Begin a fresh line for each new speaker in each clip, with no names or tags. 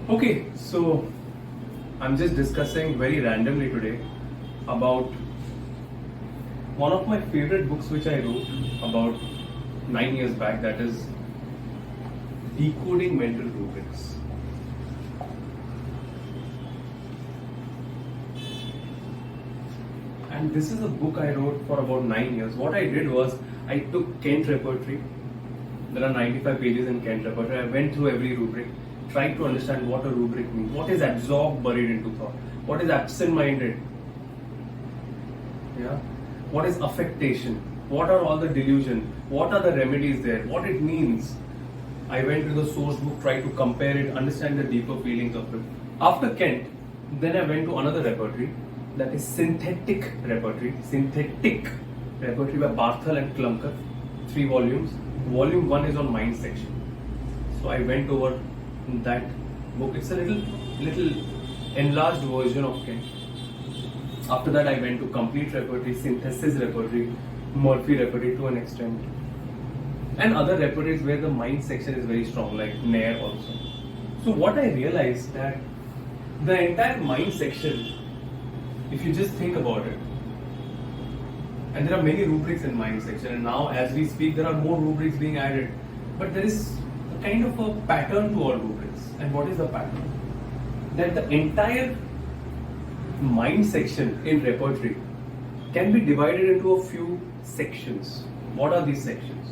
Okay, so I'm just discussing very randomly today about one of my favorite books which I wrote about 9 years back, that is Decoding Mental Rubrics. And this is a book I wrote for about 9 years. What I did was I took Kent repertory. There are 95 pages in Kent repertory. I went through every rubric, tried to understand what a rubric means, what is absorbed, buried into thought, what is absent-minded, what is affectation, what are all the delusion, what are the remedies there, what it means. I went to the source book, tried to compare it, understand the deeper feelings of it. After Kent, then I went to another repertory, that is synthetic repertory by Barthel and Klumker, 3 volumes. Volume 1 is on mind section. So I went over that book. It's a little enlarged version of Kent. After that I went to complete repertory, synthesis repertory, Murphy repertory to an extent, and other repertories where the mind section is very strong, like Nair also. So what I realized that the entire mind section, if you just think about it, and there are many rubrics in mind section, and now as we speak there are more rubrics being added, but there is a kind of a pattern to all rubrics. And what is the pattern? That the entire mind section in repertory can be divided into a few sections. What are these sections?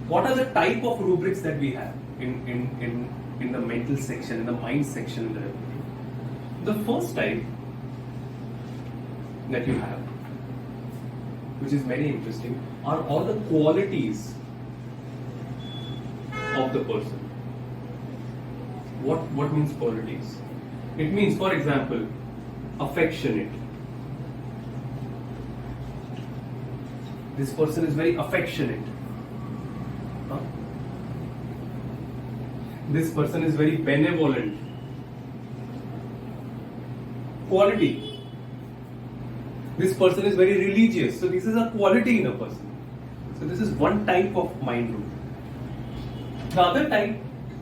What are the type of rubrics that we have in the mental section, in the mind section in the repertory? The first type that you have, which is very interesting, are all the qualities of the person. What means qualities? It means, for example, affectionate. This person is very affectionate. This person is very benevolent. Quality. This person is very religious. So this is a quality in a person. So this is one type of mind rubric. The other type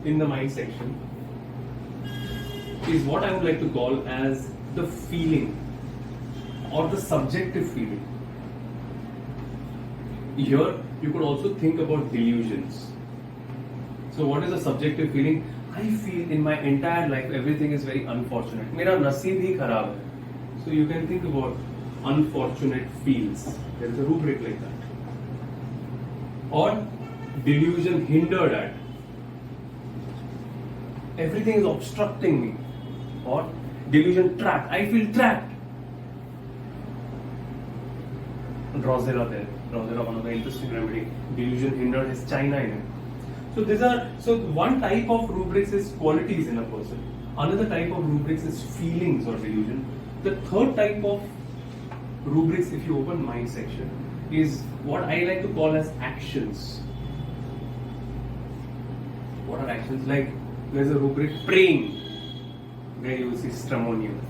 in the mind section is what I would like to call as the feeling or the subjective feeling. Here you could also think about delusions. So what is a subjective feeling? I feel in my entire life everything is very unfortunate. Mera naseeb hi kharab hai. So you can think about unfortunate feels. There is a rubric like that. Or delusion hindered at. Everything is obstructing me. Or delusion trapped. I feel trapped. Drosera there. Drosera, one of the interesting remedy. Delusion hindered has China in it. So one type of rubrics is qualities in a person. Another type of rubrics is feelings or delusion. The third type of rubrics, if you open mind section, is what I like to call as actions. What are actions? Like there's a rubric praying, where you will see stramonium.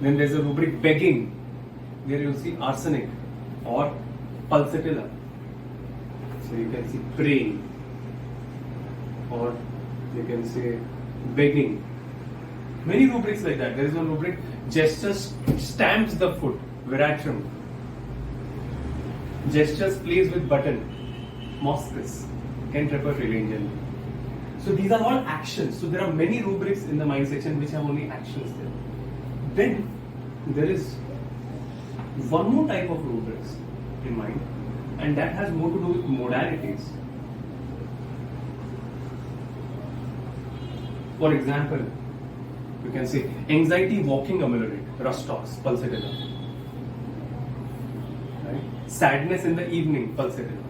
Then there's a rubric begging, where you will see arsenic or pulsatilla. So you can see praying, or you can say begging. Many rubrics like that. There is one rubric, gestures stamps the foot, viratram. Gestures plays with button, moscus, Kent repertory angel. So these are all actions. So there are many rubrics in the mind section which have only actions there. Then there is one more type of rubrics in mind, and that has more to do with modalities. For example, you can say anxiety walking ameliorate, Rustox, pulsatilla. Right? Sadness in the evening, pulsatilla.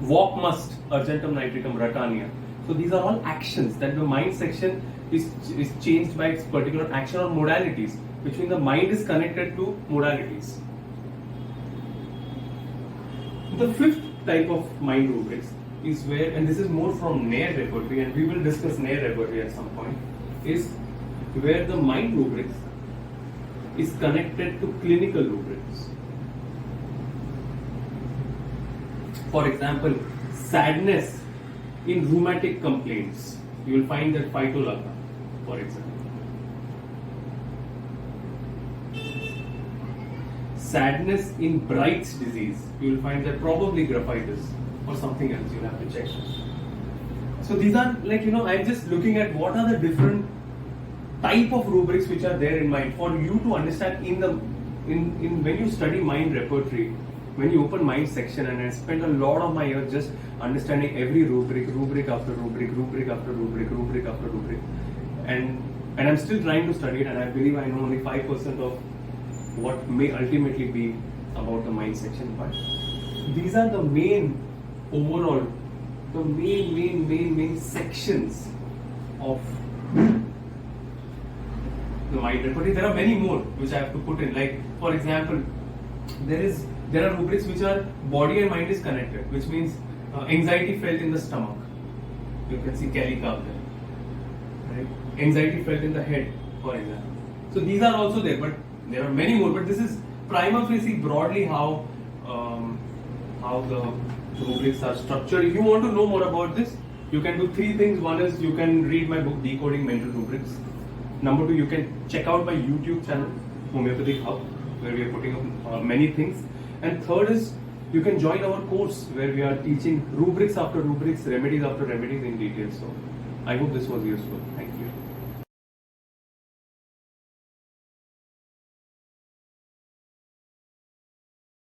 Walk must, argentum nitricum, ratania. So these are all actions that the mind section is changed by its particular action or modalities, which means the mind is connected to modalities. The fifth type of mind rubrics is where, and this is more from Nair repertory, and we will discuss Nair repertory at some point, is where the mind rubrics is connected to clinical rubrics. For example, sadness in rheumatic complaints. you will find that phytolagna, for example. Sadness in Bright's disease, you will find that probably graphitis or something else. You'll have to check. So these are like, I'm just looking at what are the different type of rubrics which are there in mind for you to understand in when you study mind repertory, when you open mind section, and I spent a lot of my years just understanding every rubric after rubric after rubric, and I'm still trying to study it, and I believe I know only 5% of what may ultimately be about the mind section, but these are the main overall, the main sections of the mind repertory. There are many more which I have to put in, like for example, there are rubrics which are body and mind is connected, which means anxiety felt in the stomach. You can see Kelly Carp there, right? Anxiety felt in the head, for example. So these are also there, but there are many more. But this is prima facie broadly how the rubrics are structured. If you want to know more about this, you can do 3 things. One is you can read my book Decoding Mental Rubrics. Number 2, you can check out my YouTube channel Homeopathic Hub, where we are putting up many things. And third is you can join our course where we are teaching rubrics after rubrics, remedies after remedies in detail. So I hope this was useful. Thank you.